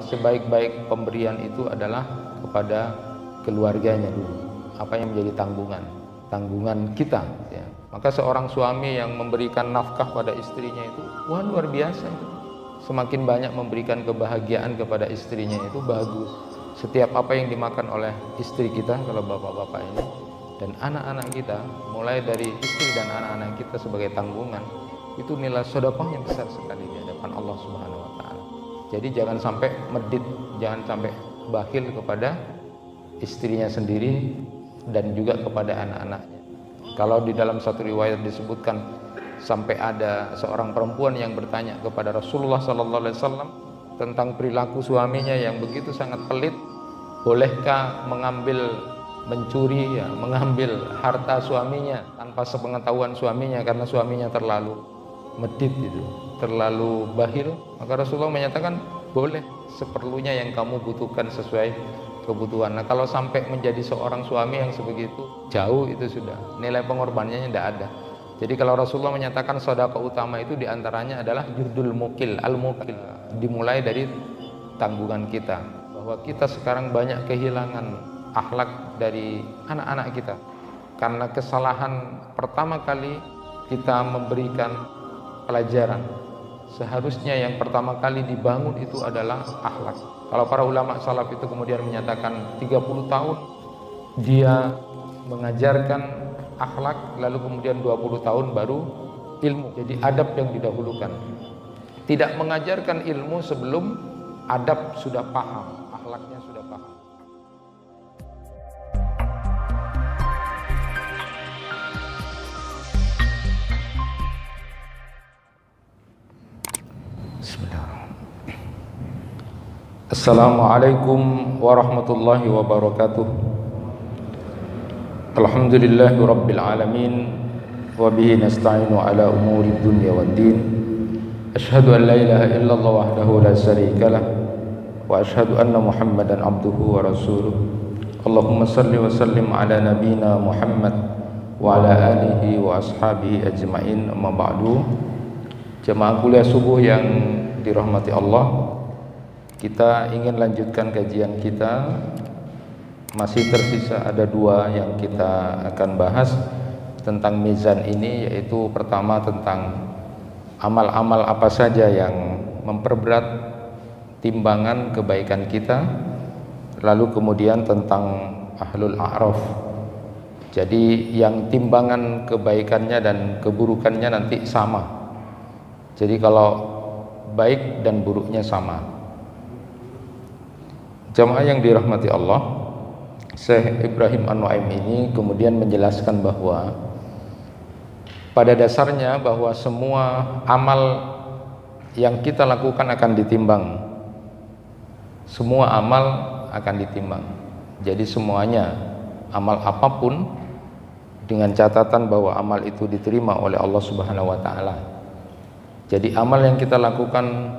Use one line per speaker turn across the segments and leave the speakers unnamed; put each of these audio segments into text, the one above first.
Sebaik-baik pemberian itu adalah kepada keluarganya dulu. Apa yang menjadi tanggungan kita ya. Maka seorang suami yang memberikan nafkah pada istrinya itu wah luar biasa itu. Semakin banyak memberikan kebahagiaan kepada istrinya itu bagus. Setiap apa yang dimakan oleh istri kita, kalau bapak-bapak ini, dan anak-anak kita, mulai dari istri dan anak-anak kita sebagai tanggungan, itu nilai sedekahnya besar sekali di hadapan Allah Subhanahu wa taala. Jadi jangan sampai medit, jangan sampai bakhil kepada istrinya sendiri dan juga kepada anak-anaknya. Kalau di dalam satu riwayat disebutkan sampai ada seorang perempuan yang bertanya kepada Rasulullah sallallahu alaihi wasallam tentang perilaku suaminya yang begitu sangat pelit, bolehkah mencuri ya, mengambil harta suaminya tanpa sepengetahuan suaminya karena suaminya terlalu medit itu, terlalu bakhil. Maka Rasulullah menyatakan boleh, seperlunya yang kamu butuhkan sesuai kebutuhan. Nah, kalau sampai menjadi seorang suami yang sebegitu jauh, itu sudah nilai pengorbanannya tidak ada. Jadi kalau Rasulullah menyatakan sedekah utama itu diantaranya adalah juhdul mukil, al-mukil, dimulai dari tanggungan kita, bahwa kita sekarang banyak kehilangan akhlak dari anak-anak kita karena kesalahan pertama kali kita memberikan pelajaran. Seharusnya yang pertama kali dibangun itu adalah akhlak. Kalau para ulama salaf itu kemudian menyatakan 30 tahun dia mengajarkan akhlak, lalu kemudian 20 tahun baru ilmu. Jadi adab yang didahulukan. Tidak mengajarkan ilmu sebelum adab sudah paham, akhlaknya sudah paham. Assalamualaikum warahmatullahi wabarakatuh. Alhamdulillahi rabbil alamin, wa bihi nasta'inu ala umuri dunya waddin. Asyhadu an la ilaha illallah wahdahu la syarika lah, wa asyhadu anna Muhammadan abduhu wa rasuluh. Allahumma salli wa sallim ala nabiyyina Muhammad wa ala alihi wa ashabihi ajma'in, amma ba'du. Jemaah kuliah subuh yang dirahmati Allah, kita ingin lanjutkan kajian kita. Masih tersisa ada dua yang kita akan bahas tentang mizan ini, yaitu pertama tentang amal-amal apa saja yang memperberat timbangan kebaikan kita, lalu kemudian tentang ahlul a'raf. Jadi yang timbangan kebaikannya dan keburukannya nanti sama. Jadi kalau baik dan buruknya sama. Jamaah yang dirahmati Allah, Syekh Ibrahim An-Nuaim ini kemudian menjelaskan bahwa pada dasarnya bahwa semua amal yang kita lakukan akan ditimbang. Semua amal akan ditimbang. Jadi semuanya, amal apapun, dengan catatan bahwa amal itu diterima oleh Allah Subhanahu wa taala. Jadi amal yang kita lakukan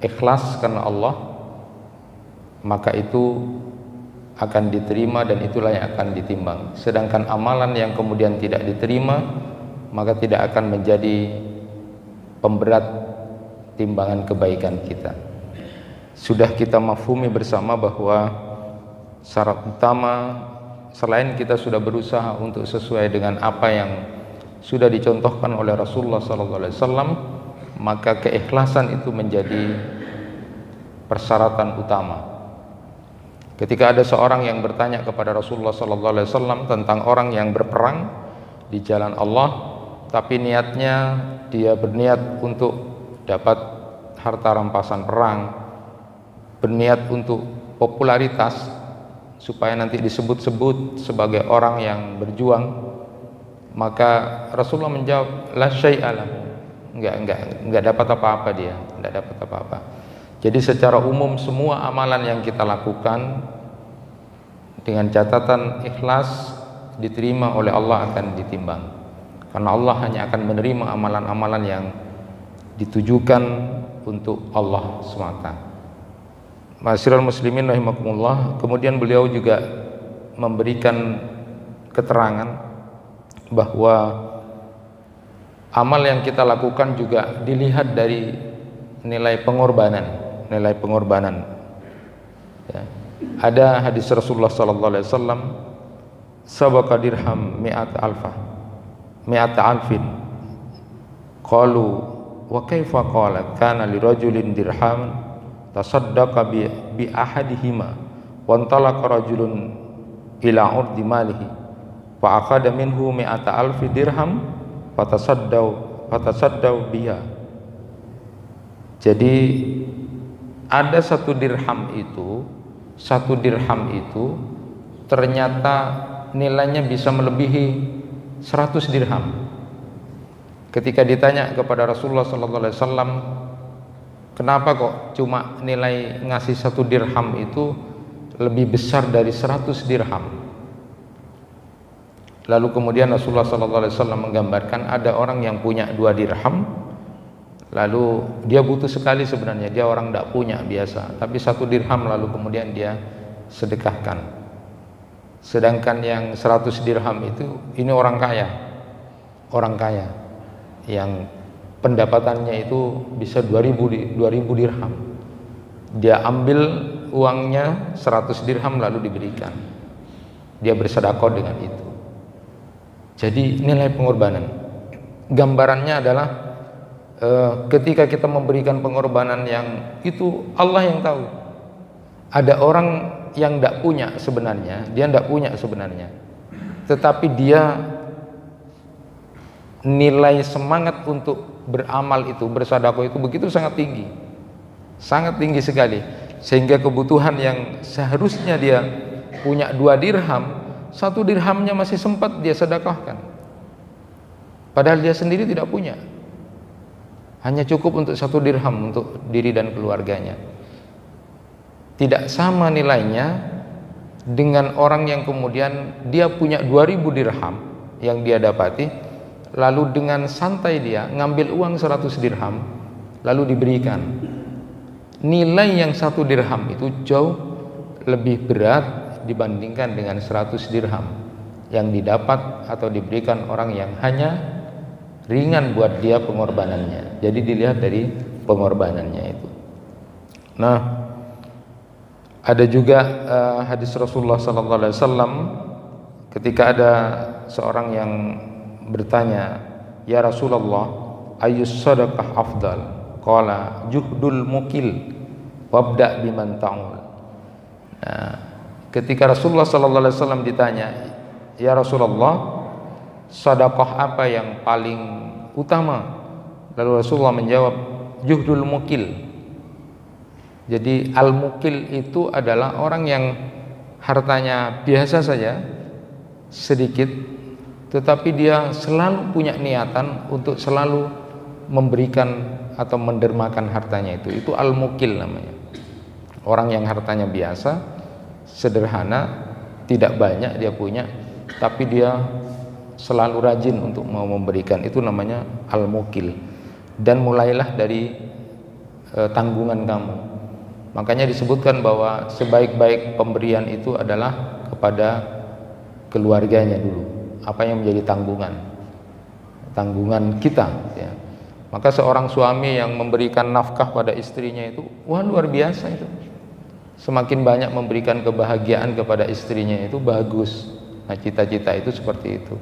ikhlas karena Allah, maka itu akan diterima dan itulah yang akan ditimbang. Sedangkan amalan yang kemudian tidak diterima, maka tidak akan menjadi pemberat timbangan kebaikan kita. Sudah kita mafhumi bersama bahwa syarat utama, selain kita sudah berusaha untuk sesuai dengan apa yang sudah dicontohkan oleh Rasulullah SAW, maka keikhlasan itu menjadi persyaratan utama. Ketika ada seorang yang bertanya kepada Rasulullah SAW tentang orang yang berperang di jalan Allah, tapi niatnya dia berniat untuk dapat harta rampasan perang, berniat untuk popularitas supaya nanti disebut-sebut sebagai orang yang berjuang, maka Rasulullah menjawab la syai'a lahu, enggak dapat apa-apa dia, enggak dapat apa-apa. Jadi secara umum semua amalan yang kita lakukan dengan catatan ikhlas diterima oleh Allah akan ditimbang. Karena Allah hanya akan menerima amalan-amalan yang ditujukan untuk Allah semata. Ma'asyiral muslimin rahimakumullah, kemudian beliau juga memberikan keterangan bahwa amal yang kita lakukan juga dilihat dari nilai pengorbanan. nilai pengorbanan. Ya. Ada hadis Rasulullah sallallahu alaihi wasallam, sabaqa dirham mi'at alfin. Qalu wa kaifa qala kana lirajulin dirham tasaddaqa bi ahadihima wa antalaqa rajulun ila urdi malihi fa akhadha minhu mi'ata alfi dirham fatasaddau biha. Jadi ada satu dirham itu ternyata nilainya bisa melebihi 100 dirham. Ketika ditanya kepada Rasulullah SAW, kenapa kok cuma nilai ngasih satu dirham itu lebih besar dari 100 dirham? Lalu kemudian Rasulullah SAW menggambarkan ada orang yang punya 2 dirham, lalu dia butuh sekali sebenarnya, dia orang tidak punya biasa, tapi 1 dirham lalu kemudian dia sedekahkan. Sedangkan yang 100 dirham itu, ini orang kaya yang pendapatannya itu bisa 2000 dirham. Dia ambil uangnya 100 dirham lalu diberikan, dia bersedekah dengan itu. Jadi nilai pengorbanan, gambarannya adalah ketika kita memberikan pengorbanan yang itu Allah yang tahu. Ada orang yang tidak punya sebenarnya, tetapi dia nilai semangat untuk beramal itu, bersedekah itu begitu sangat tinggi sekali, sehingga kebutuhan yang seharusnya dia punya 2 dirham, 1 dirhamnya masih sempat dia sedekahkan, padahal dia sendiri tidak punya, hanya cukup untuk 1 dirham untuk diri dan keluarganya. Tidak sama nilainya dengan orang yang kemudian dia punya 2000 dirham yang dia dapati, lalu dengan santai dia ngambil uang 100 dirham lalu diberikan. Nilai yang 1 dirham itu jauh lebih berat dibandingkan dengan 100 dirham yang didapat atau diberikan orang yang hanya ringan buat dia pengorbanannya. Jadi dilihat dari pengorbanannya itu. Nah, ada juga hadis Rasulullah SAW ketika ada seorang yang bertanya, ya Rasulullah, ayyus sadaqah afdal? Qala juhdul mukil wabda biman ta'ul. Nah, ketika Rasulullah SAW ditanya, ya Rasulullah, sedekah apa yang paling utama? Lalu Rasulullah menjawab, juhdul mukil. Jadi al-mukil itu adalah orang yang hartanya biasa saja, sedikit, tetapi dia selalu punya niatan untuk selalu memberikan atau mendermakan hartanya itu al-mukil namanya. Orang yang hartanya biasa, sederhana, tidak banyak dia punya, tapi dia selalu rajin untuk mau memberikan, itu namanya al-mukil. Dan mulailah dari tanggungan kamu. Makanya disebutkan bahwa sebaik-baik pemberian itu adalah kepada keluarganya dulu. Apa yang menjadi tanggungan kita, ya. Maka seorang suami yang memberikan nafkah pada istrinya itu, wah, luar biasa itu. Semakin banyak memberikan kebahagiaan kepada istrinya itu bagus. Nah, cita-cita itu seperti itu.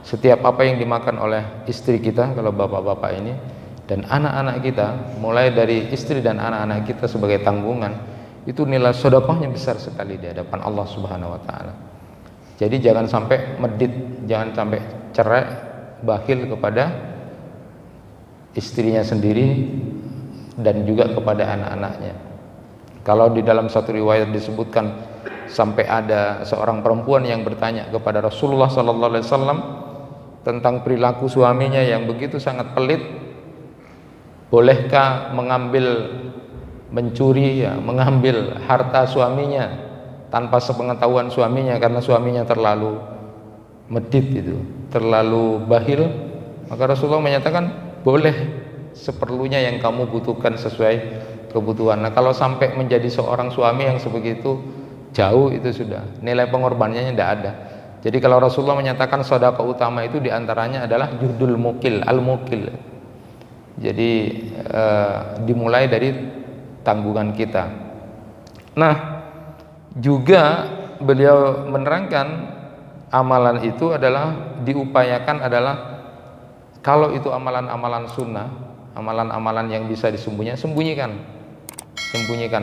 Setiap apa yang dimakan oleh istri kita, kalau bapak-bapak ini, dan anak-anak kita, mulai dari istri dan anak-anak kita sebagai tanggungan, itu nilai sedekahnya besar sekali di hadapan Allah Subhanahu wa taala. Jadi jangan sampai medit, jangan sampai cerai, bakhil kepada istrinya sendiri dan juga kepada anak-anaknya. Kalau di dalam satu riwayat disebutkan sampai ada seorang perempuan yang bertanya kepada Rasulullah SAW tentang perilaku suaminya yang begitu sangat pelit. Bolehkah mencuri, ya, mengambil harta suaminya tanpa sepengetahuan suaminya karena suaminya terlalu medit itu, terlalu bakhil? Maka Rasulullah menyatakan boleh seperlunya yang kamu butuhkan sesuai kebutuhan. Nah, kalau sampai menjadi seorang suami yang sebegitu jauh, itu sudah nilai pengorbanannya tidak ada. Jadi kalau Rasulullah menyatakan sedekah utama itu diantaranya adalah juhdul mukil, al-mukil. Jadi dimulai dari tanggungan kita. Nah, juga beliau menerangkan amalan itu adalah diupayakan adalah kalau itu amalan-amalan sunnah, amalan-amalan yang bisa sembunyikan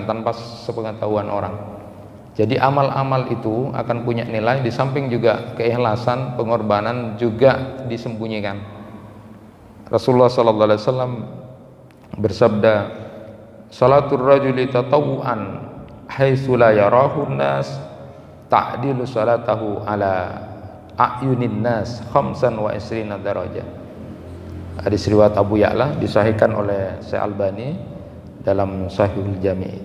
tanpa sepengetahuan orang. Jadi amal-amal itu akan punya nilai, di samping juga keikhlasan, pengorbanan juga disembunyikan. Rasulullah sallallahu alaihi wasallam bersabda, "Salatul rajuli tatawwuan haitsu la yarahu nas ta'dilu salatahu ala a'yunin nas 25 darajah." Hadis riwayat Abu Ya'la, disahihkan oleh Syekh Albani dalam Sahihul Jami',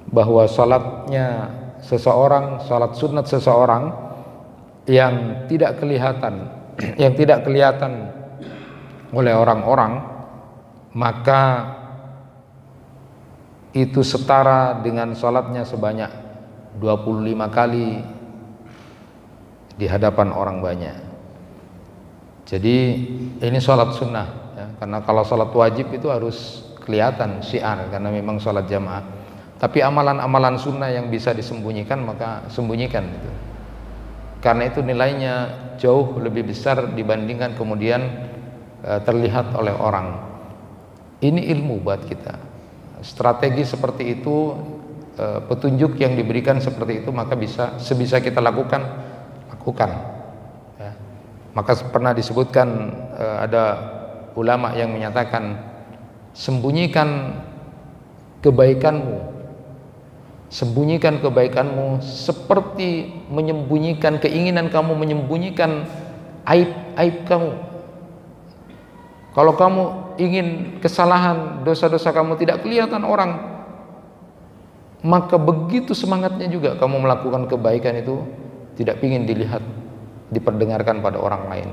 bahwa salatnya seseorang, salat sunat seseorang yang tidak kelihatan oleh orang-orang, maka itu setara dengan salatnya sebanyak 25 kali di hadapan orang banyak. Jadi ini salat sunnah ya, karena kalau salat wajib itu harus kelihatan syiar karena memang salat jamaah. Tapi amalan-amalan sunnah yang bisa disembunyikan, maka sembunyikan itu. Karena itu nilainya jauh lebih besar dibandingkan kemudian terlihat oleh orang. Ini ilmu buat kita. Strategi seperti itu, petunjuk yang diberikan seperti itu, maka sebisa kita lakukan. Ya. Maka pernah disebutkan ada ulama yang menyatakan, sembunyikan kebaikanmu seperti menyembunyikan keinginan kamu menyembunyikan aib kamu. Kalau kamu ingin kesalahan, dosa-dosa kamu tidak kelihatan orang, maka begitu semangatnya juga kamu melakukan kebaikan itu tidak ingin dilihat, diperdengarkan pada orang lain.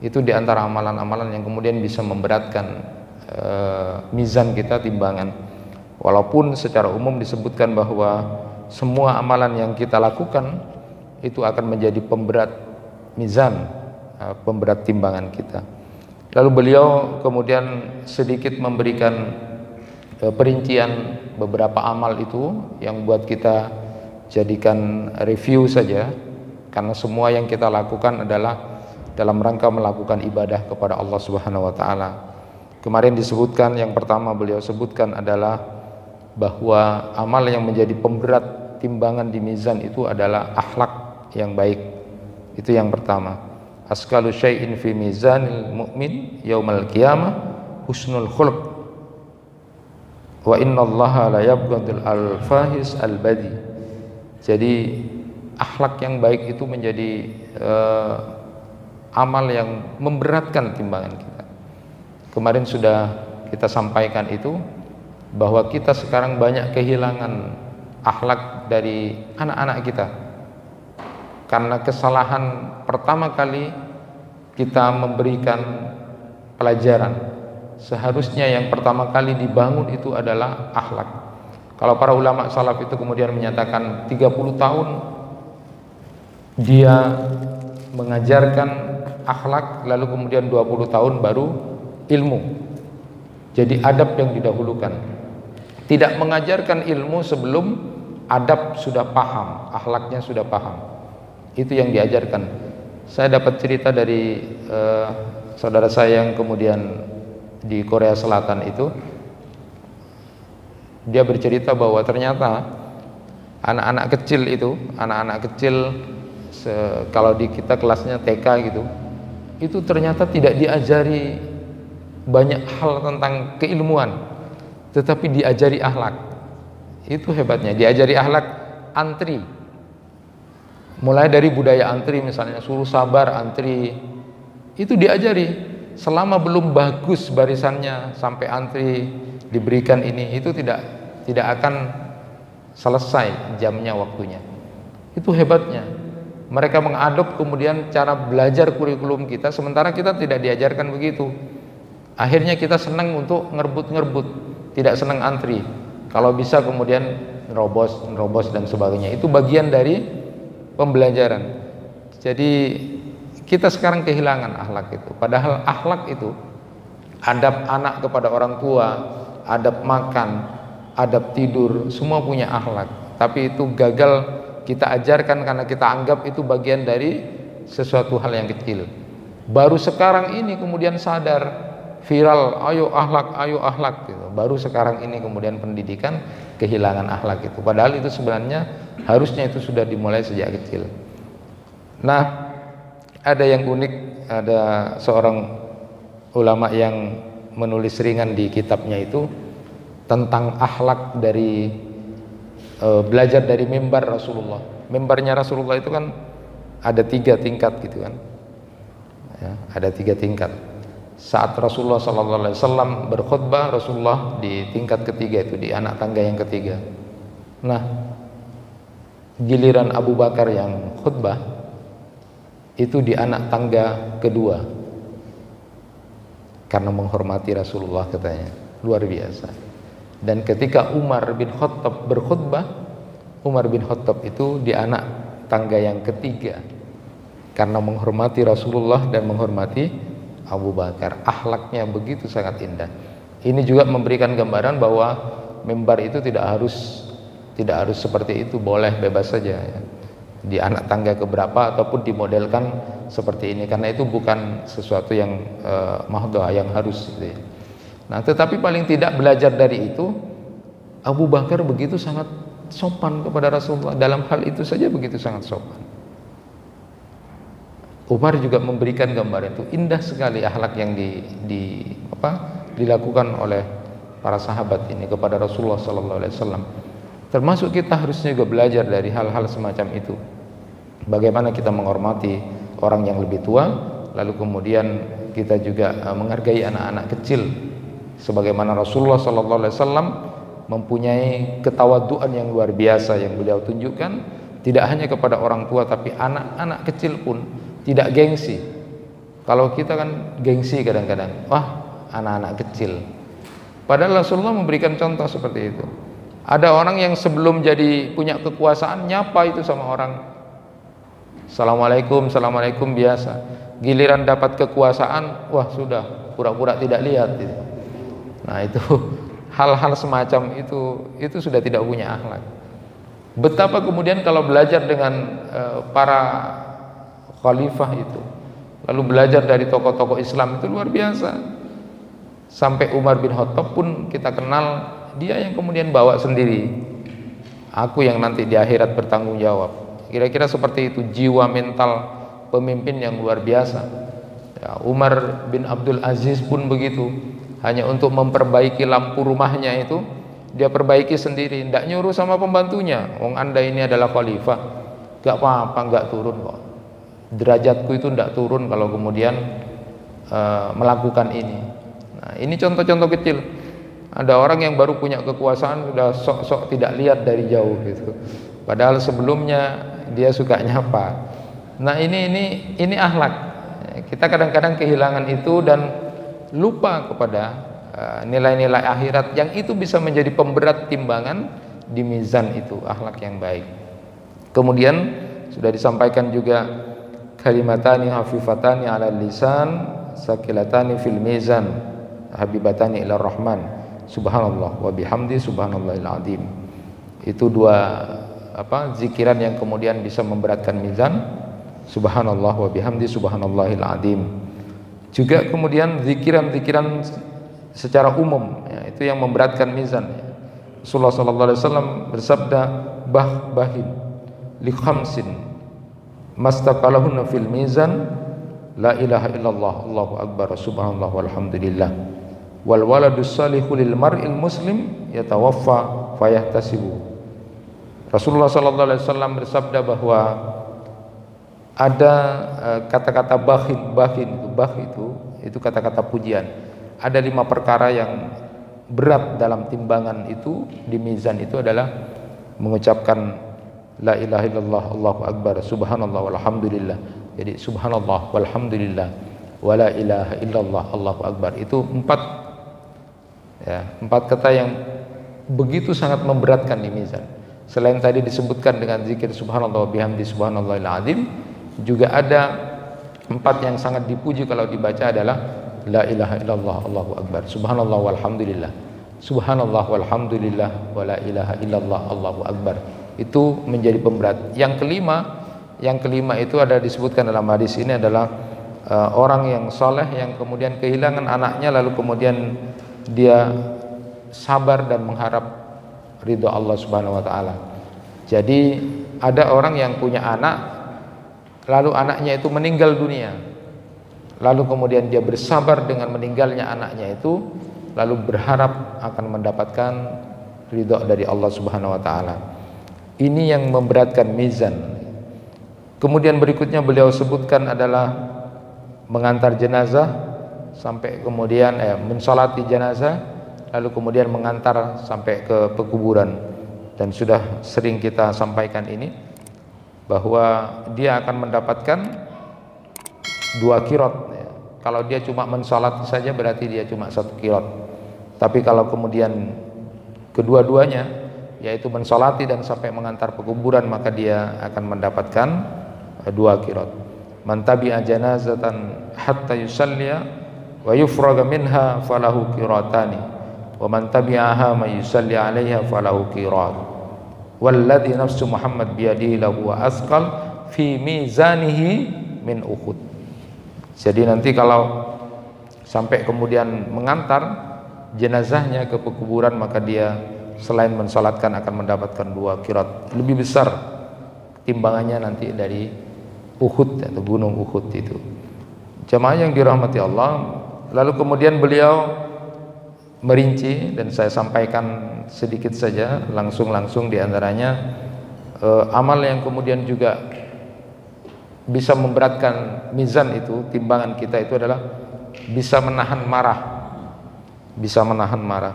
Itu diantara amalan-amalan yang kemudian bisa memberatkan mizan kita, timbangan. Walaupun secara umum disebutkan bahwa semua amalan yang kita lakukan itu akan menjadi pemberat mizan, pemberat timbangan kita. Lalu beliau kemudian sedikit memberikan perincian beberapa amal itu yang buat kita jadikan review saja, karena semua yang kita lakukan adalah dalam rangka melakukan ibadah kepada Allah Subhanahu wa taala. Kemarin disebutkan, yang pertama beliau sebutkan adalah bahwa amal yang menjadi pemberat timbangan di mizan itu adalah akhlak yang baik. Itu yang pertama. Askalu syai'in fi mizanil mu'min yaumal qiyamah husnul khuluq. Wa innallaha la yabghadul al-fahis al-badi. Jadi akhlak yang baik itu menjadi amal yang memberatkan timbangan kita. Kemarin sudah kita sampaikan itu, bahwa kita sekarang banyak kehilangan akhlak dari anak-anak kita karena kesalahan pertama kali kita memberikan pelajaran. Seharusnya yang pertama kali dibangun itu adalah akhlak. Kalau para ulama salaf itu kemudian menyatakan 30 tahun dia mengajarkan akhlak, lalu kemudian 20 tahun baru ilmu. Jadi adab yang didahulukan. Tidak mengajarkan ilmu sebelum adab sudah paham, akhlaknya sudah paham. Itu yang diajarkan. Saya dapat cerita dari saudara saya yang kemudian di Korea Selatan itu. Dia bercerita bahwa ternyata anak-anak kecil itu, kalau di kita kelasnya TK gitu, itu ternyata tidak diajari banyak hal tentang keilmuan, tetapi diajari akhlak. Itu hebatnya, diajari akhlak antri. Mulai dari budaya antri, misalnya suruh sabar antri, itu diajari. Selama belum bagus barisannya sampai antri diberikan ini, itu tidak akan selesai jamnya, waktunya. Itu hebatnya. Mereka mengadop kemudian cara belajar kurikulum kita, sementara kita tidak diajarkan begitu. Akhirnya kita senang untuk ngerebut, tidak senang antri. Kalau bisa kemudian nerobos dan sebagainya. Itu bagian dari pembelajaran. Jadi kita sekarang kehilangan akhlak itu. Padahal akhlak itu adab anak kepada orang tua, adab makan, adab tidur, semua punya akhlak. Tapi itu gagal kita ajarkan karena kita anggap itu bagian dari sesuatu hal yang kecil. Baru sekarang ini kemudian sadar, viral, ayo akhlak gitu. Baru sekarang ini kemudian pendidikan kehilangan akhlak itu. Padahal itu sebenarnya harusnya itu sudah dimulai sejak kecil. Nah, ada yang unik, ada seorang ulama yang menulis ringan di kitabnya itu tentang akhlak dari belajar dari mimbar Rasulullah. Mimbarnya Rasulullah itu kan ada 3 tingkat gitu kan. Ya, ada 3 tingkat. Saat Rasulullah SAW berkhutbah, Rasulullah di tingkat ketiga itu, di anak tangga yang ketiga. Nah, giliran Abu Bakar yang khutbah itu di anak tangga kedua, karena menghormati Rasulullah katanya, luar biasa. Dan ketika Umar bin Khattab berkhutbah, Umar bin Khattab itu di anak tangga yang ketiga, karena menghormati Rasulullah dan menghormati Abu Bakar. Akhlaknya begitu sangat indah. Ini juga memberikan gambaran bahwa mimbar itu tidak harus seperti itu, boleh bebas saja ya. Di anak tangga keberapa ataupun dimodelkan seperti ini, karena itu bukan sesuatu yang mahdhah, yang harus gitu ya. Nah, tetapi paling tidak belajar dari itu, Abu Bakar begitu sangat sopan kepada Rasulullah, dalam hal itu saja begitu sangat sopan. Umar juga memberikan gambaran itu, indah sekali akhlak yang dilakukan oleh para sahabat ini kepada Rasulullah SAW. Termasuk kita harusnya juga belajar dari hal-hal semacam itu. Bagaimana kita menghormati orang yang lebih tua, lalu kemudian kita juga menghargai anak-anak kecil. Sebagaimana Rasulullah SAW mempunyai ketawaduan yang luar biasa yang beliau tunjukkan, tidak hanya kepada orang tua tapi anak-anak kecil pun tidak gengsi. Kalau kita kan gengsi kadang-kadang, wah anak-anak kecil. Padahal Rasulullah memberikan contoh seperti itu. Ada orang yang sebelum jadi punya kekuasaan nyapa itu sama orang, Assalamualaikum, Assalamualaikum biasa. Giliran dapat kekuasaan, wah sudah pura-pura tidak lihat gitu. Nah itu hal-hal semacam itu sudah tidak punya akhlak. Betapa kemudian kalau belajar dengan para khalifah itu, lalu belajar dari tokoh-tokoh Islam itu luar biasa. Sampai Umar bin Khattab pun kita kenal, dia yang kemudian bawa sendiri, aku yang nanti di akhirat bertanggung jawab. Kira-kira seperti itu jiwa mental pemimpin yang luar biasa ya. Umar bin Abdul Aziz pun begitu, hanya untuk memperbaiki lampu rumahnya itu dia perbaiki sendiri, tidak nyuruh sama pembantunya. Wong anda ini adalah khalifah, gak apa-apa, gak turun kok, derajatku itu tidak turun kalau kemudian melakukan ini. Nah, ini contoh-contoh kecil. Ada orang yang baru punya kekuasaan sudah sok-sok tidak lihat dari jauh gitu, padahal sebelumnya dia suka nyapa. Nah ini akhlak. Kita kadang-kadang kehilangan itu dan lupa kepada nilai-nilai akhirat yang itu bisa menjadi pemberat timbangan di mizan itu, akhlak yang baik. Kemudian sudah disampaikan juga kalimatani hafifatani ala lisan sakilatani fil mizan habibatani ila rahman subhanallah wa bihamdi subhanallahil azim. Itu dua zikiran yang kemudian bisa memberatkan mizan, subhanallah wa bihamdi subhanallahil azim. Juga kemudian zikiran-zikiran secara umum ya, itu yang memberatkan mizan ya. Rasulullah SAW bersabda, bahin li khamsin mastaqalahunna fil mizan la ilaha illallah Allahu akbar subhanallah walhamdulillah wal waladus salihu lil mar'il muslim yatawaffa fayahtasibu. Rasulullah SAW bersabda bahwa ada kata-kata bahin itu kata-kata pujian. Ada 5 perkara yang berat dalam timbangan itu, di mizan itu adalah mengucapkan la ilaha illallah Allahu akbar subhanallah walhamdulillah. Jadi subhanallah walhamdulillah wa la ilaha illallah Allahu akbar. Itu 4 kata yang begitu sangat memberatkan di mizan. Selain tadi disebutkan dengan zikir subhanallah wa bihamdi subhanallahil azim, juga ada 4 yang sangat dipuji kalau dibaca adalah la ilaha illallah Allahu akbar subhanallah walhamdulillah subhanallah walhamdulillah wala ilaha illallah Allahu akbar. Itu menjadi pemberat. Yang kelima itu ada disebutkan dalam hadis ini adalah orang yang soleh yang kemudian kehilangan anaknya, lalu kemudian dia sabar dan mengharap ridho Allah Subhanahu wa taala. Jadi ada orang yang punya anak, lalu anaknya itu meninggal dunia, lalu kemudian dia bersabar dengan meninggalnya anaknya itu, lalu berharap akan mendapatkan ridho dari Allah Subhanahu wa taala. Ini yang memberatkan mizan. Kemudian berikutnya beliau sebutkan adalah mengantar jenazah sampai kemudian mensolati jenazah, lalu kemudian mengantar sampai ke pekuburan. Dan sudah sering kita sampaikan ini, bahwa dia akan mendapatkan 2 qirot. Kalau dia cuma mensolati saja berarti dia cuma 1 qirot. Tapi kalau kemudian kedua-duanya, yaitu mensolati dan sampai mengantar pekuburan, maka dia akan mendapatkan 2 qirot. Man tabi'a janazatan hatta yusalliya wa yufraga minha falahu qiratani wa man tabi'aha ma yusalli 'alaiha falahu qirat. Walladzi nafsu Muhammad biyadihi lahu wa asqal fi mizanihi min Uhud. Jadi nanti kalau sampai kemudian mengantar jenazahnya ke pekuburan, maka dia selain mensalatkan akan mendapatkan 2 qirot, lebih besar timbangannya nanti dari Uhud atau gunung Uhud itu. Jemaah yang dirahmati Allah, lalu kemudian beliau merinci dan saya sampaikan sedikit saja langsung diantaranya amal yang kemudian juga bisa memberatkan mizan itu, timbangan kita itu adalah bisa menahan marah. Bisa menahan marah.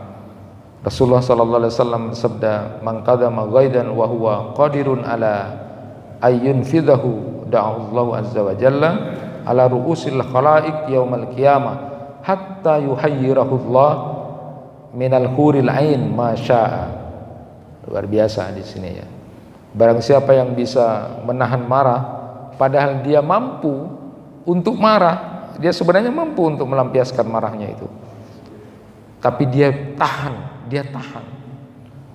Rasulullah sallallahu alaihi wasallam bersabda, "Man qadama ghaidan wa huwa qadirun ala ayyunfidhahu da'allahu azza wa jalla ala ru'usil khalaiq yaumal qiyamah hatta yuhayyirahu Allah minal huril ain ma syaa." Luar biasa di sini ya. Barang siapa yang bisa menahan marah padahal dia mampu untuk marah, dia sebenarnya mampu untuk melampiaskan marahnya itu, tapi dia tahan,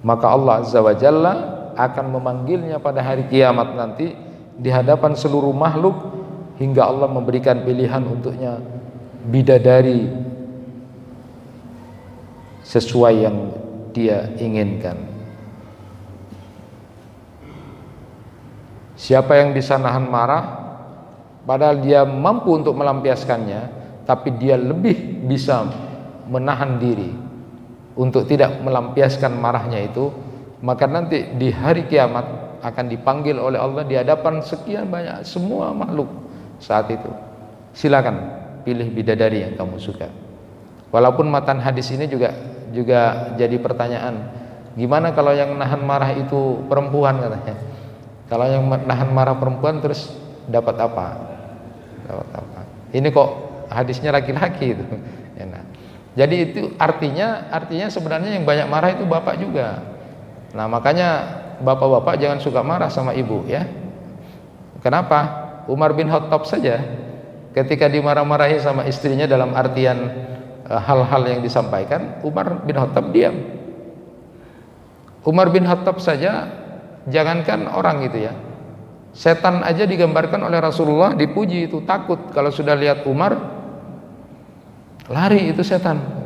maka Allah Azza wa Jalla akan memanggilnya pada hari kiamat nanti di hadapan seluruh makhluk, hingga Allah memberikan pilihan untuknya bidadari sesuai yang dia inginkan. Siapa yang bisa nahan marah padahal dia mampu untuk melampiaskannya, tapi dia lebih bisa menahan diri untuk tidak melampiaskan marahnya itu, maka nanti di hari kiamat akan dipanggil oleh Allah di hadapan sekian banyak semua makhluk saat itu. Silakan pilih bidadari yang kamu suka. Walaupun matan hadis ini juga jadi pertanyaan, gimana kalau yang nahan marah itu perempuan katanya? Kalau yang nahan marah perempuan terus dapat apa? Dapat apa? Ini kok hadisnya laki-laki itu. Nah, jadi itu artinya sebenarnya yang banyak marah itu bapak juga. Nah, makanya bapak-bapak jangan suka marah sama ibu ya. Kenapa? Umar bin Khattab saja ketika dimarah-marahi sama istrinya dalam artian hal-hal yang disampaikan, Umar bin Khattab diam. Umar bin Khattab saja, jangankan orang gitu ya, setan aja digambarkan oleh Rasulullah dipuji itu takut kalau sudah lihat Umar, lari itu setan.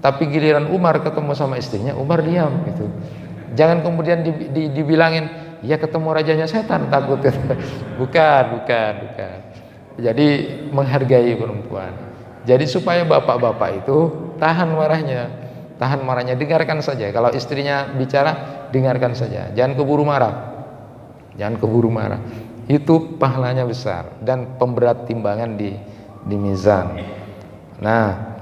Tapi giliran Umar ketemu sama istrinya, Umar diam gitu. Jangan kemudian dibilangin ya ketemu rajanya setan takut. Bukan. Jadi menghargai perempuan. Jadi supaya bapak-bapak itu tahan marahnya, dengarkan saja. Kalau istrinya bicara, dengarkan saja. Jangan keburu marah. Itu pahalanya besar dan pemberat timbangan di mizan. Nah,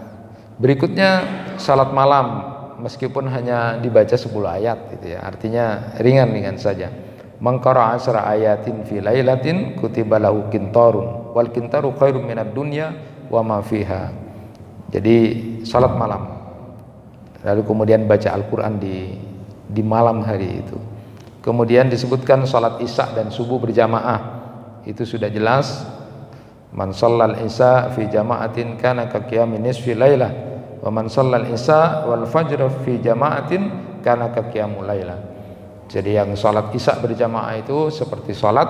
berikutnya salat malam, meskipun hanya dibaca 10 ayat gitu ya. Artinya ringan-ringan saja. Man qara'a 10 ayatin fi lailatin kutiba lahu qintarun wal qintaru khairum minad dunya wa ma fiha. Jadi salat malam, lalu kemudian baca Al-Quran di malam hari itu. Kemudian disebutkan salat isya dan subuh berjamaah, itu sudah jelas. Man shallal isya fi jama'atin kana ka qiyamin nisfi lailah Wa man shallal isya wal fajr fi jama'atin kana ka qiyamul laila. Jadi yang salat isya berjamaah itu seperti salat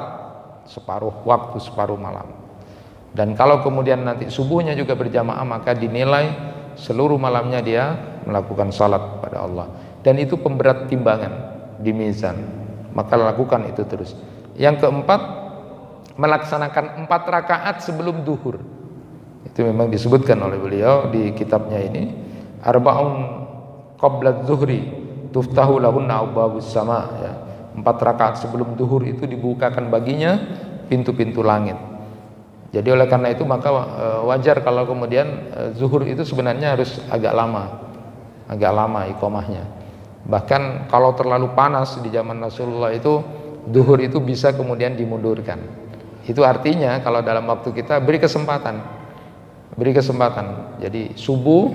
separuh waktu, separuh malam. Dan kalau kemudian nanti subuhnya juga berjamaah, maka dinilai seluruh malamnya dia melakukan salat pada Allah. Dan itu pemberat timbangan di mizan. Maka lakukan itu terus. Yang keempat, melaksanakan 4 rakaat sebelum duhur. Itu memang disebutkan oleh beliau di kitabnya ini. Arba'un qabla zuhri tuftahu lahunna abwabus sama, ya. 4 rakaat sebelum duhur itu dibukakan baginya pintu-pintu langit. Jadi oleh karena itu maka wajar kalau kemudian zuhur itu sebenarnya harus agak lama iqamahnya. Bahkan kalau terlalu panas di zaman Rasulullah itu, duhur itu bisa kemudian dimundurkan. Itu artinya kalau dalam waktu kita beri kesempatan. Jadi subuh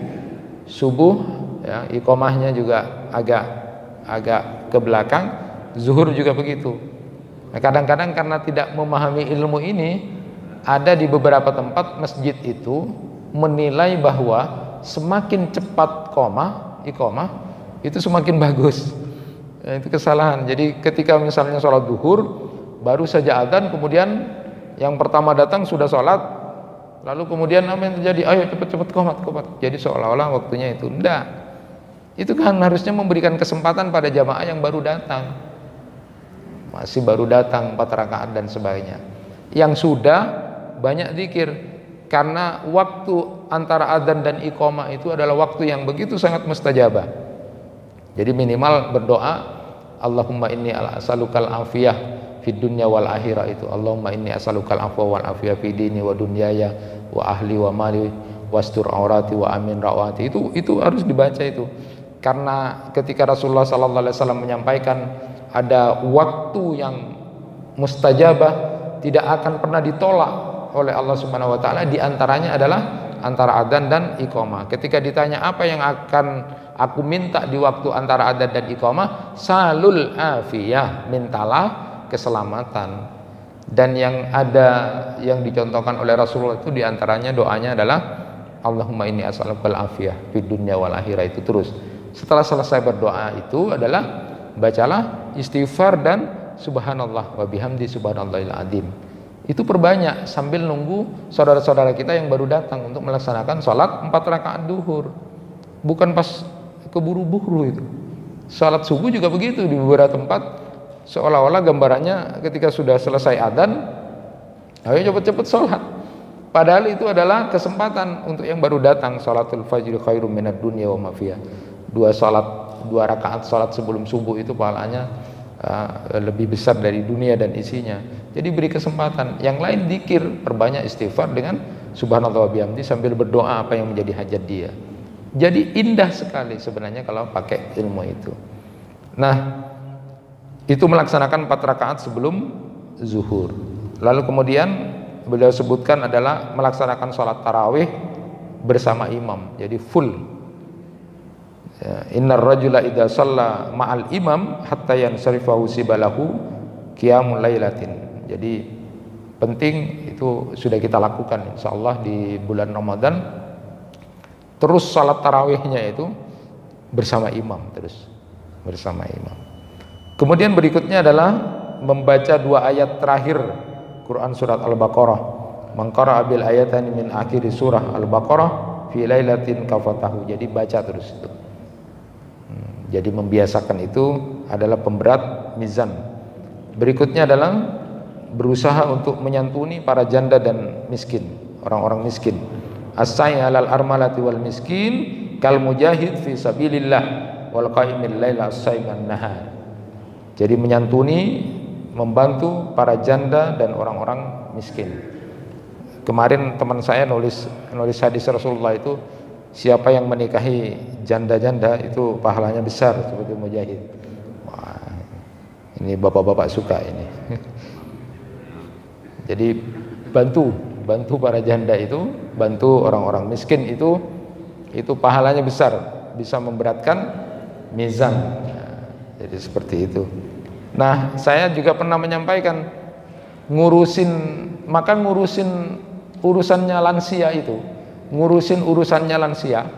ya, iqamahnya juga agak ke belakang, zuhur juga begitu. Nah, kadang-kadang karena tidak memahami ilmu ini, ada di beberapa tempat masjid itu menilai bahwa semakin cepat iqamah itu semakin bagus. Itu kesalahan. Jadi ketika misalnya sholat duhur baru saja adzan, kemudian yang pertama datang sudah sholat, lalu kemudian apa yang terjadi? Ayo cepat-cepat qomat. Jadi seolah-olah waktunya itu enggak. Itu kan harusnya memberikan kesempatan pada jamaah yang baru datang, masih baru datang 4 rakaat dan sebagainya. Yang sudah banyak zikir, karena waktu antara adzan dan iqamah itu adalah waktu yang begitu sangat mustajabah. Jadi minimal berdoa, Allahumma inni as'alukal afiyah fid dunya wal akhirah, itu Allahumma inni as'alukal afwa wal afiyah fi dini wa dunyaya wa ahli wa mali wastur aurati wa amin rawati. Itu harus dibaca itu. Karena ketika Rasulullah sallallahu alaihi wasallam menyampaikan ada waktu yang mustajabah tidak akan pernah ditolak oleh Allah Subhanahu wa taala, di antaranya adalah antara adzan dan iqamah. Ketika ditanya apa yang akan aku minta di waktu antara adzan dan iqamah, salul afiyah, mintalah keselamatan. Dan yang dicontohkan oleh Rasulullah itu di antaranya doanya adalah Allahumma inni as'alukal afiyah fid dunya wal akhirah, itu terus. Setelah selesai berdoa itu adalah bacalah istighfar dan subhanallah wa bihamdi subhanallahil azim. Itu perbanyak sambil nunggu saudara-saudara kita yang baru datang untuk melaksanakan sholat 4 rakaat duhur. Bukan pas keburu-buru itu. Sholat subuh juga begitu di beberapa tempat, seolah-olah gambarannya ketika sudah selesai adzan, ayo cepet-cepet sholat. Padahal itu adalah kesempatan untuk yang baru datang. Sholatul fajri khairum minad dunya wa ma fiha. 2 rakaat sholat sebelum subuh itu pahalanya lebih besar dari dunia dan isinya. Jadi beri kesempatan. Yang lain zikir, perbanyak istighfar dengan subhanallah wa bihamdi sambil berdoa apa yang menjadi hajat dia. Jadi indah sekali sebenarnya kalau pakai ilmu itu. Nah, itu melaksanakan 4 rakaat sebelum zuhur. Lalu kemudian beliau sebutkan adalah melaksanakan sholat tarawih bersama imam. Jadi full. Innar rajula idza shalla ma'al imam hatta yansarifahu sibalahu qiyamul lailatin. Jadi penting itu sudah kita lakukan insyaallah di bulan Ramadan. Terus salat tarawihnya itu bersama imam, terus bersama imam. Kemudian berikutnya adalah membaca 2 ayat terakhir Quran surat Al-Baqarah. Man qara'a bil ayatani min akhir surah Al-Baqarah fi lailatin kafatahu. Jadi baca terus itu. Jadi membiasakan itu adalah pemberat mizan. Berikutnya adalah berusaha untuk menyantuni para janda dan miskin, orang-orang miskin. As-sa'i 'alal armalati wal miskin kal mujahid fi sabilillah wal qaimil laila as-saiman nahar. Jadi menyantuni, membantu para janda dan orang-orang miskin. Kemarin teman saya nulis hadis Rasulullah itu, siapa yang menikahi janda-janda itu pahalanya besar seperti mujahid. Wah, ini bapak-bapak suka ini. Jadi bantu para janda itu, bantu orang-orang miskin itu pahalanya besar, bisa memberatkan mizan. Nah, jadi seperti itu. Nah, saya juga pernah menyampaikan ngurusin urusannya lansia itu. Ngurusin urusannya lansia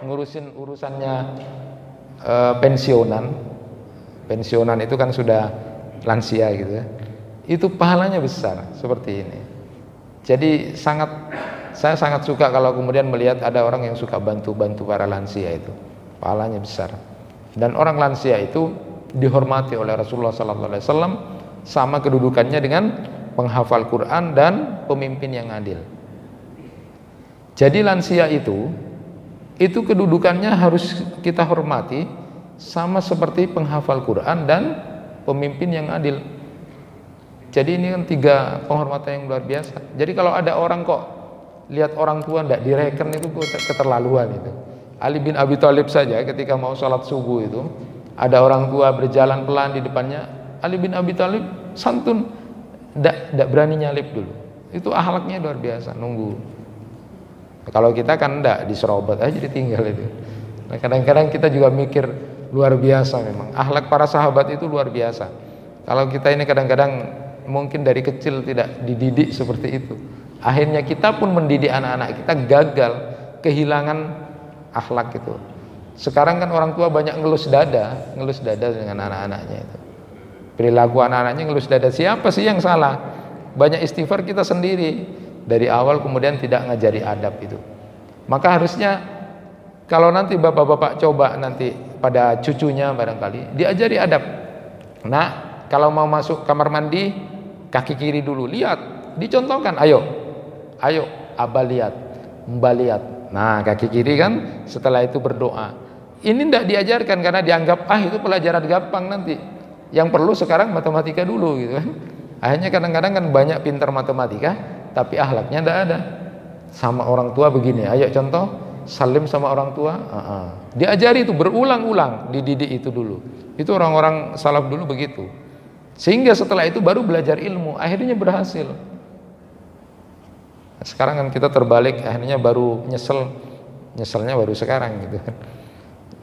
ngurusin urusannya pensiunan itu kan sudah lansia gitu ya, itu pahalanya besar seperti ini. Jadi saya sangat suka kalau kemudian melihat ada orang yang suka bantu-bantu para lansia, itu pahalanya besar. Dan orang lansia itu dihormati oleh Rasulullah SAW, sama kedudukannya dengan penghafal Quran dan pemimpin yang adil. Jadi lansia itu kedudukannya harus kita hormati sama seperti penghafal Quran dan pemimpin yang adil. Jadi ini kan 3 penghormatan yang luar biasa. Jadi kalau ada orang kok lihat orang tua tidak direken, itu keterlaluan itu. Ali bin Abi Thalib saja ketika mau sholat subuh itu, ada orang tua berjalan pelan di depannya, Ali bin Abi Thalib santun, tidak berani nyalip dulu. Itu akhlaknya luar biasa, nunggu. Kalau kita kan tidak, diserobot aja ditinggal itu. Nah, kadang-kadang kita juga mikir luar biasa memang. Akhlak para sahabat itu luar biasa. Kalau kita ini kadang-kadang mungkin dari kecil tidak dididik seperti itu. Akhirnya kita pun mendidik anak-anak kita gagal, kehilangan akhlak itu. Sekarang kan orang tua banyak ngelus dada dengan anak-anaknya itu. Perilaku anak-anaknya ngelus dada. Siapa sih yang salah? Banyak istighfar kita sendiri. Dari awal kemudian tidak ngajari adab itu. Maka harusnya kalau nanti bapak-bapak coba nanti pada cucunya barangkali diajari adab. Nah, kalau mau masuk kamar mandi, kaki kiri dulu, lihat, dicontohkan, ayo abah lihat, mbak lihat. Nah, kaki kiri kan, setelah itu berdoa. Ini tidak diajarkan karena dianggap itu pelajaran gampang nanti. Yang perlu sekarang matematika dulu gitu kan. Akhirnya kadang-kadang kan banyak pintar matematika, tapi akhlaknya tidak ada. Sama orang tua begini, ayo contoh, salim sama orang tua. Diajari itu berulang-ulang, dididik itu dulu. Itu orang-orang salaf dulu begitu. Sehingga setelah itu baru belajar ilmu, akhirnya berhasil. Sekarang kan kita terbalik, akhirnya baru nyeselnya baru sekarang gitu kan.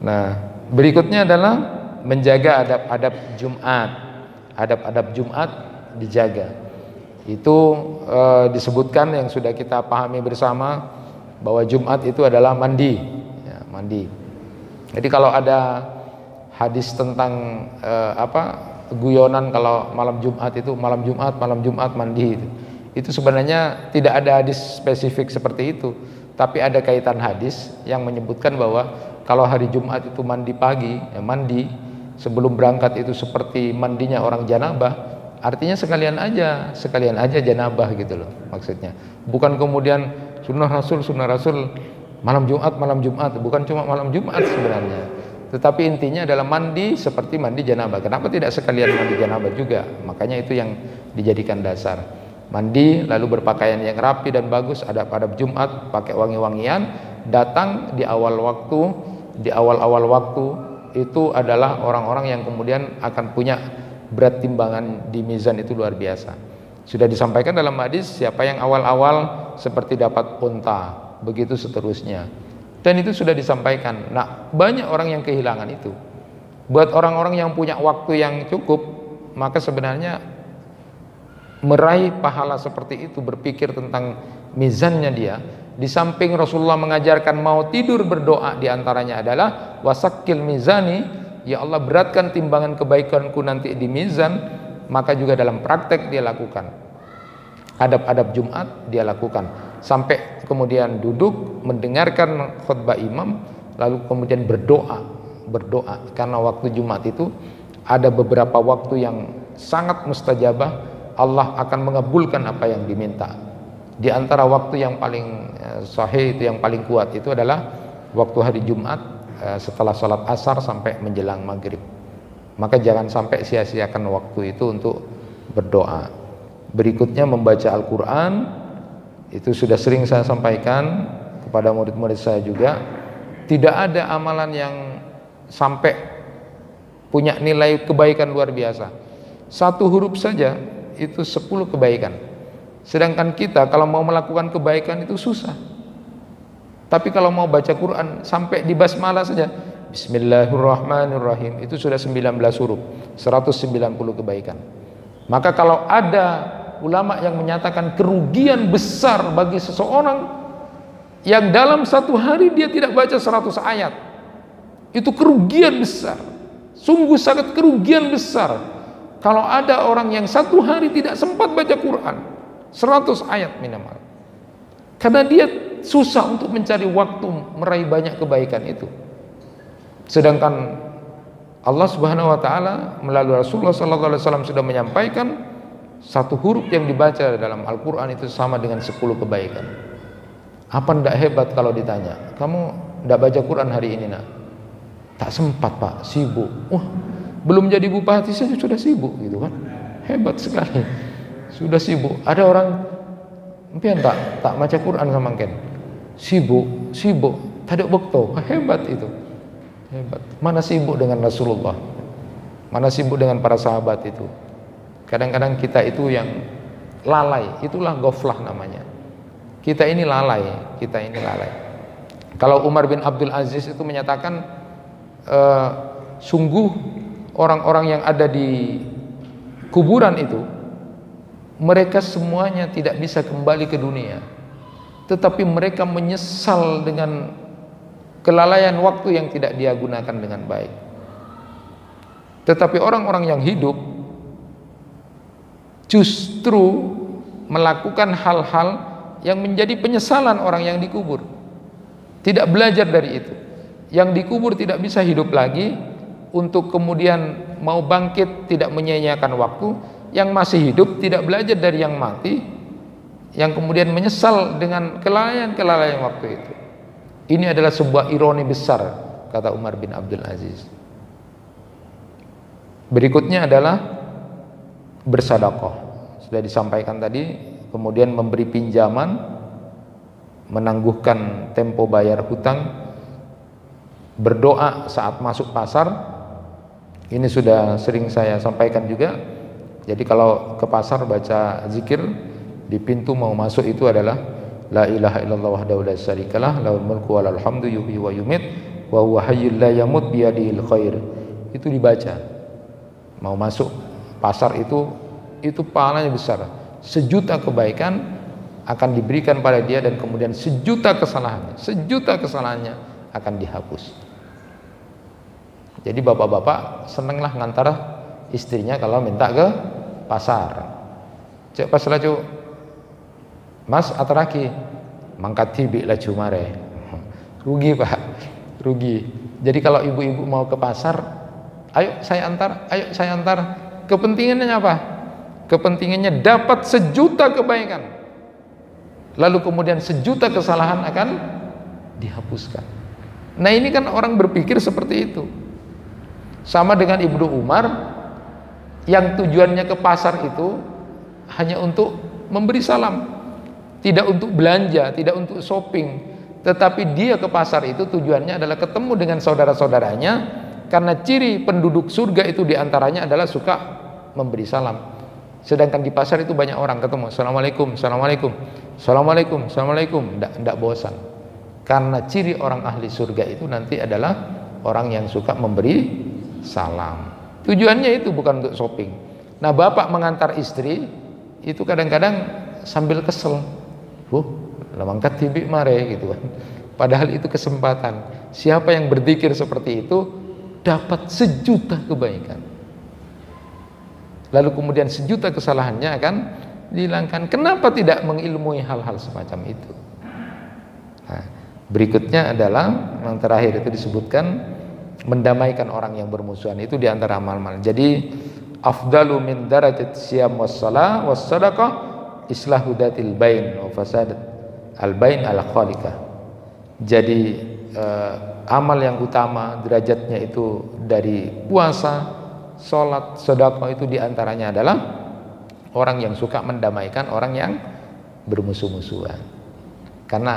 Nah, berikutnya adalah menjaga adab-adab Jumat. Adab-adab Jumat dijaga. Itu disebutkan yang sudah kita pahami bersama bahwa Jumat itu adalah mandi, ya, mandi. Jadi kalau ada hadis tentang guyonan kalau malam Jumat itu malam Jumat mandi itu sebenarnya tidak ada hadis spesifik seperti itu, tapi ada kaitan hadis yang menyebutkan bahwa kalau hari Jumat itu mandi pagi, ya mandi sebelum berangkat itu seperti mandinya orang janabah, artinya sekalian aja janabah gitu loh maksudnya. Bukan kemudian sunnah Rasul malam Jumat, bukan cuma malam Jumat sebenarnya. Tetapi intinya adalah mandi seperti mandi janabah. Kenapa tidak sekalian mandi janabah juga? Makanya itu yang dijadikan dasar. Mandi lalu berpakaian yang rapi dan bagus, adab-adab Jumat, pakai wangi-wangian, datang di awal waktu, di awal-awal waktu, itu adalah orang-orang yang kemudian akan punya berat timbangan di mizan itu luar biasa. Sudah disampaikan dalam hadis, siapa yang awal-awal seperti dapat unta, begitu seterusnya. Dan itu sudah disampaikan. Nah, banyak orang yang kehilangan itu. Buat orang-orang yang punya waktu yang cukup, maka sebenarnya meraih pahala seperti itu, berpikir tentang mizannya dia. Di samping Rasulullah mengajarkan mau tidur berdoa, diantaranya adalah wasakil mizani, ya Allah beratkan timbangan kebaikanku nanti di mizan. Maka juga dalam praktek dia lakukan adab-adab Jumat, dia lakukan sampai kemudian duduk mendengarkan khutbah imam, lalu kemudian berdoa karena waktu Jumat itu ada beberapa waktu yang sangat mustajabah, Allah akan mengabulkan apa yang diminta. Di antara waktu yang paling sahih itu, yang paling kuat itu adalah waktu hari Jumat setelah sholat asar sampai menjelang maghrib. Maka jangan sampai sia-siakan waktu itu untuk berdoa. Berikutnya membaca Al-Quran. Itu sudah sering saya sampaikan kepada murid-murid saya juga. Tidak ada amalan yang sampai punya nilai kebaikan luar biasa. Satu huruf saja itu 10 kebaikan. Sedangkan kita kalau mau melakukan kebaikan itu susah. Tapi kalau mau baca Quran sampai di basmalah saja, Bismillahirrahmanirrahim, itu sudah 19 huruf, 190 kebaikan. Maka kalau ada ulama yang menyatakan kerugian besar bagi seseorang yang dalam satu hari dia tidak baca 100 ayat. Itu kerugian besar. Sungguh sangat kerugian besar. Kalau ada orang yang satu hari tidak sempat baca Quran 100 ayat minimal. Karena dia susah untuk mencari waktu meraih banyak kebaikan itu. Sedangkan Allah Subhanahu wa taala melalui Rasulullah sallallahu alaihi wasallam sudah menyampaikan satu huruf yang dibaca dalam Al-Qur'an itu sama dengan 10 kebaikan. Apa ndak hebat kalau ditanya, "Kamu ndak baca Quran hari ini, Nak?" "Tak sempat, Pak, sibuk." Wah, belum jadi bupati saja sudah sibuk gitu kan. Hebat sekali. Sudah sibuk. Ada orang mungkin tak baca Quran sama Ken. Sibuk, tak ada waktu. Hebat itu. Hebat. Mana sibuk dengan Rasulullah? Mana sibuk dengan para sahabat itu? Kadang-kadang kita itu yang lalai. Itulah ghaflah namanya. Kita ini lalai. Kalau Umar bin Abdul Aziz itu menyatakan sungguh orang-orang yang ada di kuburan itu, mereka semuanya tidak bisa kembali ke dunia, tetapi mereka menyesal dengan kelalaian waktu yang tidak dia gunakan dengan baik. Tetapi orang-orang yang hidup justru melakukan hal-hal yang menjadi penyesalan orang yang dikubur. Tidak belajar dari itu. Yang dikubur tidak bisa hidup lagi, untuk kemudian mau bangkit tidak menyia-nyiakan waktu. Yang masih hidup tidak belajar dari yang mati, yang kemudian menyesal dengan kelalaian waktu itu. Ini adalah sebuah ironi besar, kata Umar bin Abdul Aziz. Berikutnya adalah bersedekah. Sudah disampaikan tadi. Kemudian memberi pinjaman, menangguhkan tempo bayar hutang, berdoa saat masuk pasar. Ini sudah sering saya sampaikan juga. Jadi kalau ke pasar baca zikir, di pintu mau masuk itu adalah la ilaha illallah wahdahu la syarikalah lahul mulku wa lahul hamdu yuhyi wa yumit wa huwa hayyul la yamut biyadihil khair. Itu dibaca. Mau masuk pasar itu pahalanya besar. 1 juta kebaikan akan diberikan pada dia, dan kemudian 1 juta kesalahannya akan dihapus. Jadi bapak-bapak senenglah ngantar istrinya kalau minta ke pasar. Cek pas laju, Mas ataraki mangkat tibi laju mare. Rugi, Pak, rugi. Jadi kalau ibu-ibu mau ke pasar, ayo saya antar. Kepentingannya apa? Kepentingannya dapat 1 juta kebaikan, lalu kemudian 1 juta kesalahan akan dihapuskan. Nah, ini kan orang berpikir seperti itu. Sama dengan Ibnu Umar yang tujuannya ke pasar itu hanya untuk memberi salam, tidak untuk belanja, tidak untuk shopping. Tetapi dia ke pasar itu tujuannya adalah ketemu dengan saudara-saudaranya, karena ciri penduduk surga itu diantaranya adalah suka memberi salam. Sedangkan di pasar itu banyak orang ketemu, assalamualaikum, tidak bosan. Karena ciri orang ahli surga itu nanti adalah orang yang suka memberi salam. Tujuannya itu bukan untuk shopping. Nah, bapak mengantar istri itu kadang-kadang sambil kesel, lamangkat tibik mare gitu kan. Padahal itu kesempatan. Siapa yang berzikir seperti itu dapat 1 juta kebaikan. Lalu kemudian 1 juta kesalahannya akan dihilangkan. Kenapa tidak mengilmui hal-hal semacam itu? Nah, berikutnya adalah yang terakhir itu disebutkan mendamaikan orang yang bermusuhan. Itu diantara amal-amal. Jadi afdalu min darajat siyam wassalah wassadaqah islahu datil bain wa fasad al bain al khaliqah. Jadi amal yang utama derajatnya itu dari puasa, sholat, sedekah, itu diantaranya adalah orang yang suka mendamaikan orang yang bermusuh-musuhan. Karena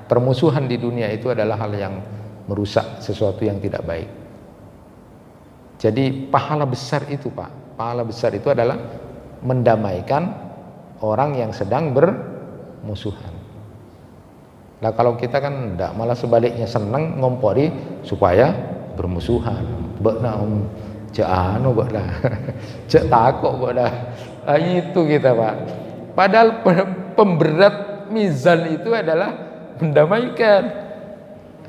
permusuhan di dunia itu adalah hal yang merusak sesuatu yang tidak baik. Jadi pahala besar itu, Pak, pahala besar itu adalah mendamaikan orang yang sedang bermusuhan. Nah, kalau kita kan enggak, malah sebaliknya senang ngompori supaya bermusuhan. Cek anu baklah, cek takut baklah. Itu kita, Pak. Padahal pemberat mizan itu adalah Mendamaikan.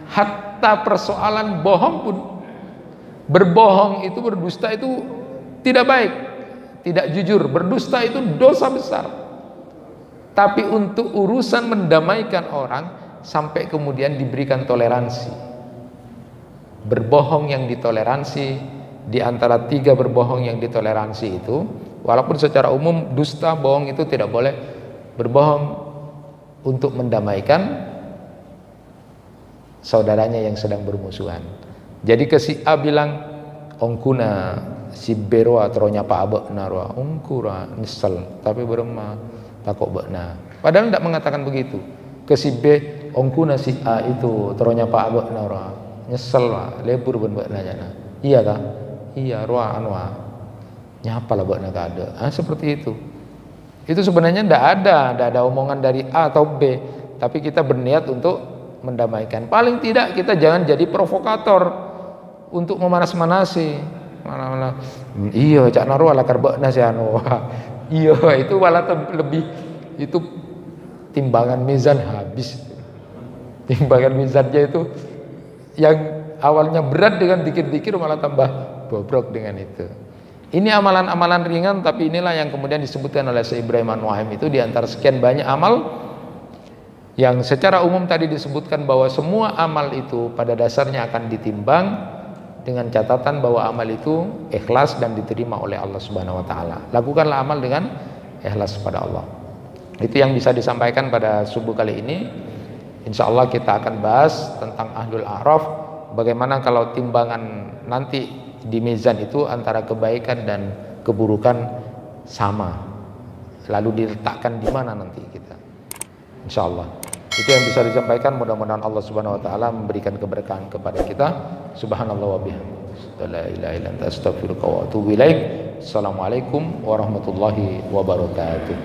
Hatta persoalan bohong pun, berbohong itu, berdusta itu tidak baik, tidak jujur, berdusta itu dosa besar. Tapi untuk urusan mendamaikan orang, sampai kemudian diberikan toleransi. Berbohong yang ditoleransi, di antara 3 berbohong yang ditoleransi itu, walaupun secara umum dusta, bohong itu tidak boleh. Berbohong untuk mendamaikan saudaranya yang sedang bermusuhan. Jadi ke si A bilang ongkuna, si B roa tronya pa abekna roa ongkura nyesel tapi berema takok bekna. Padahal tidak mengatakan begitu. Ke si B ongkuna si A itu tronya pa abekna roa nyesel lah lebur ben bekna jana. Iya kah? Iya roa anwa. Nyapa lah bekna kada. Seperti itu. Itu sebenarnya tidak ada omongan dari A atau B, tapi kita berniat untuk mendamaikan. Paling tidak kita jangan jadi provokator untuk memanas-manasi. Mana iya cak naruh ala karbekna si anu. Iya itu malah lebih, itu timbangan mizan habis. Timbangan mizannya itu yang awalnya berat dengan dikir-dikir malah tambah bobrok dengan itu. Ini amalan-amalan ringan, tapi inilah yang kemudian disebutkan oleh Syekh Ibrahim An-Nuaim itu di antara sekian banyak amal yang secara umum tadi disebutkan bahwa semua amal itu pada dasarnya akan ditimbang dengan catatan bahwa amal itu ikhlas dan diterima oleh Allah Subhanahu wa taala. Lakukanlah amal dengan ikhlas kepada Allah. Itu yang bisa disampaikan pada subuh kali ini. Insya Allah kita akan bahas tentang Ahlul A'raf, bagaimana kalau timbangan nanti di mizan itu antara kebaikan dan keburukan sama, lalu diletakkan di mana nanti kita. Insya Allah itu yang bisa disampaikan. Mudah-mudahan Allah Subhanahu wa taala memberikan keberkahan kepada kita. Subhanallah wa bihamdihi, la ilaha illa anta, astaghfiruka wa atubu ilaik. Assalamualaikum warahmatullahi wabarakatuh.